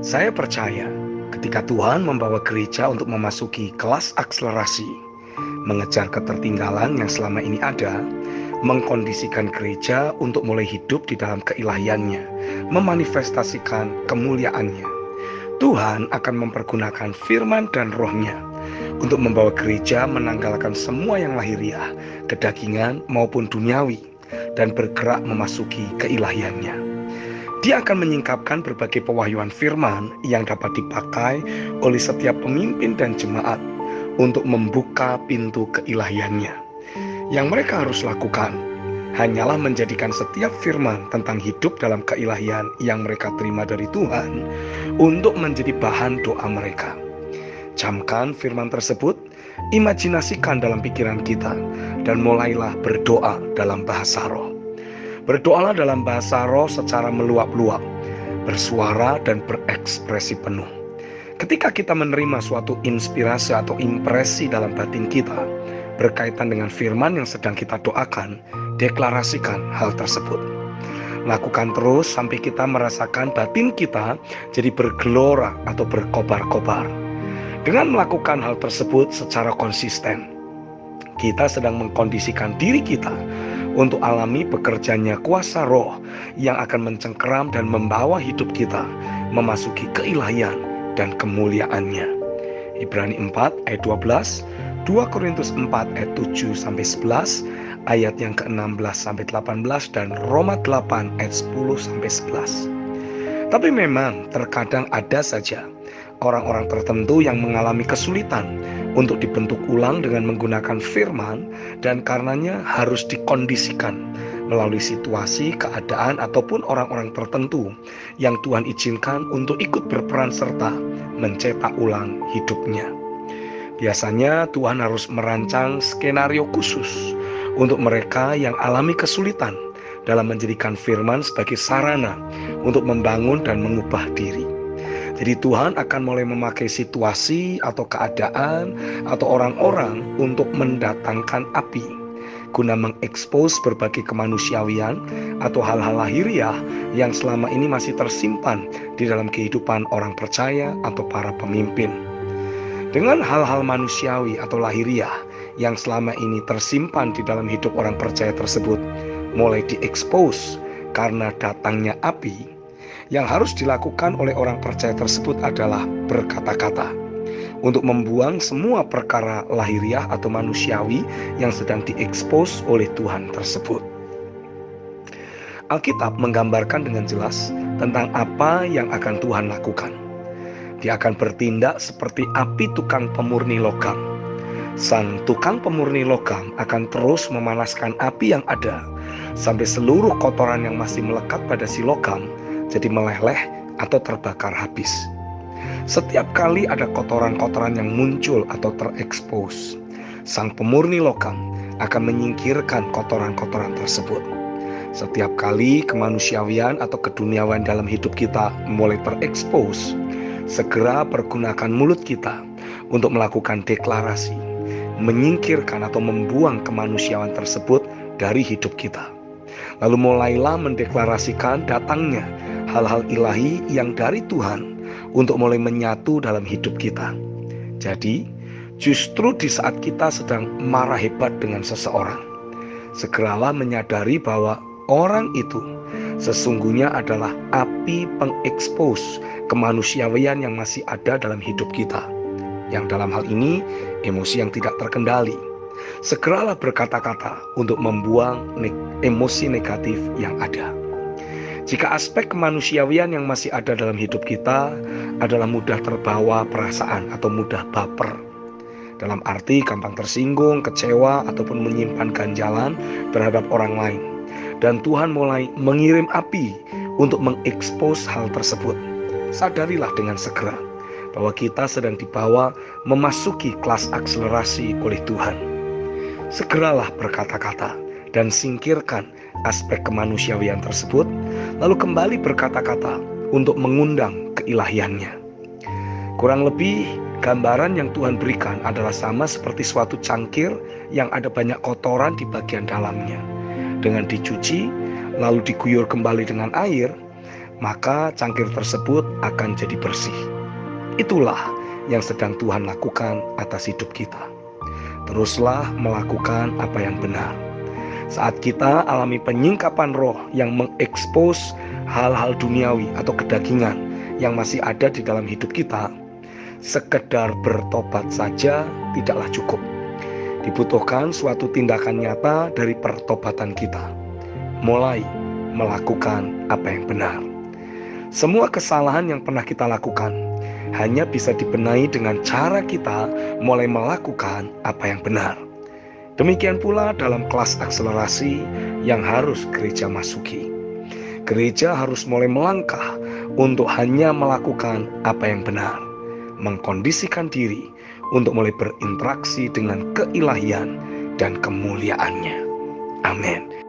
Saya percaya ketika Tuhan membawa gereja untuk memasuki kelas akselerasi, mengejar ketertinggalan yang selama ini ada, mengkondisikan gereja untuk mulai hidup di dalam keilahiannya, memanifestasikan kemuliaannya. Tuhan akan mempergunakan firman dan rohnya untuk membawa gereja menanggalkan semua yang lahiriah, kedagingan maupun duniawi, dan bergerak memasuki keilahiannya. Dia akan menyingkapkan berbagai pewahyuan firman yang dapat dipakai oleh setiap pemimpin dan jemaat untuk membuka pintu keilahiannya. Yang mereka harus lakukan hanyalah menjadikan setiap firman tentang hidup dalam keilahian yang mereka terima dari Tuhan untuk menjadi bahan doa mereka. Camkan firman tersebut, imajinasikan dalam pikiran kita, dan mulailah berdoa dalam bahasa roh. Berdoalah dalam bahasa roh secara meluap-luap, bersuara dan berekspresi penuh. Ketika kita menerima suatu inspirasi atau impresi dalam batin kita berkaitan dengan firman yang sedang kita doakan, deklarasikan hal tersebut. Lakukan terus sampai kita merasakan batin kita jadi bergelora atau berkobar-kobar. Dengan melakukan hal tersebut secara konsisten, kita sedang mengkondisikan diri kita untuk alami bekerjanya kuasa roh yang akan mencengkeram dan membawa hidup kita memasuki keilahian dan kemuliaannya. Ibrani 4 ayat 12, 2 Korintus 4 ayat 7-11, ayat yang ke-16-18, dan Roma 8 ayat 10-11. Tapi memang terkadang ada saja orang-orang tertentu yang mengalami kesulitan untuk dibentuk ulang dengan menggunakan firman, dan karenanya harus dikondisikan melalui situasi, keadaan, ataupun orang-orang tertentu yang Tuhan izinkan untuk ikut berperan serta mencetak ulang hidupnya. Biasanya Tuhan harus merancang skenario khusus untuk mereka yang alami kesulitan dalam menjadikan firman sebagai sarana untuk membangun dan mengubah diri. Jadi Tuhan akan mulai memakai situasi atau keadaan atau orang-orang untuk mendatangkan api guna mengekspos berbagai kemanusiawian atau hal-hal lahiriah yang selama ini masih tersimpan di dalam kehidupan orang percaya atau para pemimpin. Dengan hal-hal manusiawi atau lahiriah yang selama ini tersimpan di dalam hidup orang percaya tersebut mulai diekspos karena datangnya api, yang harus dilakukan oleh orang percaya tersebut adalah berkata-kata untuk membuang semua perkara lahiriah atau manusiawi yang sedang diekspos oleh Tuhan tersebut. Alkitab menggambarkan dengan jelas tentang apa yang akan Tuhan lakukan. Dia akan bertindak seperti api tukang pemurni logam. Sang tukang pemurni logam akan terus memanaskan api yang ada sampai seluruh kotoran yang masih melekat pada si logam jadi meleleh atau terbakar habis. Setiap kali ada kotoran-kotoran yang muncul atau terekspos, sang pemurni logam akan menyingkirkan kotoran-kotoran tersebut. Setiap kali kemanusiawian atau keduniawian dalam hidup kita mulai terekspos, segera pergunakan mulut kita untuk melakukan deklarasi, menyingkirkan atau membuang kemanusiaan tersebut dari hidup kita. Lalu mulailah mendeklarasikan datangnya hal-hal ilahi yang dari Tuhan untuk mulai menyatu dalam hidup kita. Jadi, justru di saat kita sedang marah hebat dengan seseorang, segeralah menyadari bahwa orang itu sesungguhnya adalah api pengekspos kemanusiawian yang masih ada dalam hidup kita, yang dalam hal ini emosi yang tidak terkendali. Segeralah berkata-kata untuk membuang emosi negatif yang ada. Jika aspek kemanusiawian yang masih ada dalam hidup kita adalah mudah terbawa perasaan atau mudah baper, dalam arti gampang tersinggung, kecewa, ataupun menyimpan ganjalan terhadap orang lain, dan Tuhan mulai mengirim api untuk mengekspos hal tersebut, sadarilah dengan segera bahwa kita sedang dibawa memasuki kelas akselerasi oleh Tuhan. Segeralah berkata-kata dan singkirkan aspek kemanusiawian tersebut, lalu kembali berkata-kata untuk mengundang keilahiannya. Kurang lebih gambaran yang Tuhan berikan adalah sama seperti suatu cangkir yang ada banyak kotoran di bagian dalamnya. Dengan dicuci lalu diguyur kembali dengan air, maka cangkir tersebut akan jadi bersih. Itulah yang sedang Tuhan lakukan atas hidup kita. Teruslah melakukan apa yang benar. Saat kita alami penyingkapan roh yang mengekspos hal-hal duniawi atau kedagingan yang masih ada di dalam hidup kita, sekedar bertobat saja tidaklah cukup. Dibutuhkan suatu tindakan nyata dari pertobatan kita. Mulai melakukan apa yang benar. Semua kesalahan yang pernah kita lakukan hanya bisa dibenahi dengan cara kita mulai melakukan apa yang benar. Demikian pula dalam kelas akselerasi yang harus gereja masuki. Gereja harus mulai melangkah untuk hanya melakukan apa yang benar, mengkondisikan diri untuk mulai berinteraksi dengan keilahian dan kemuliaannya. Amin.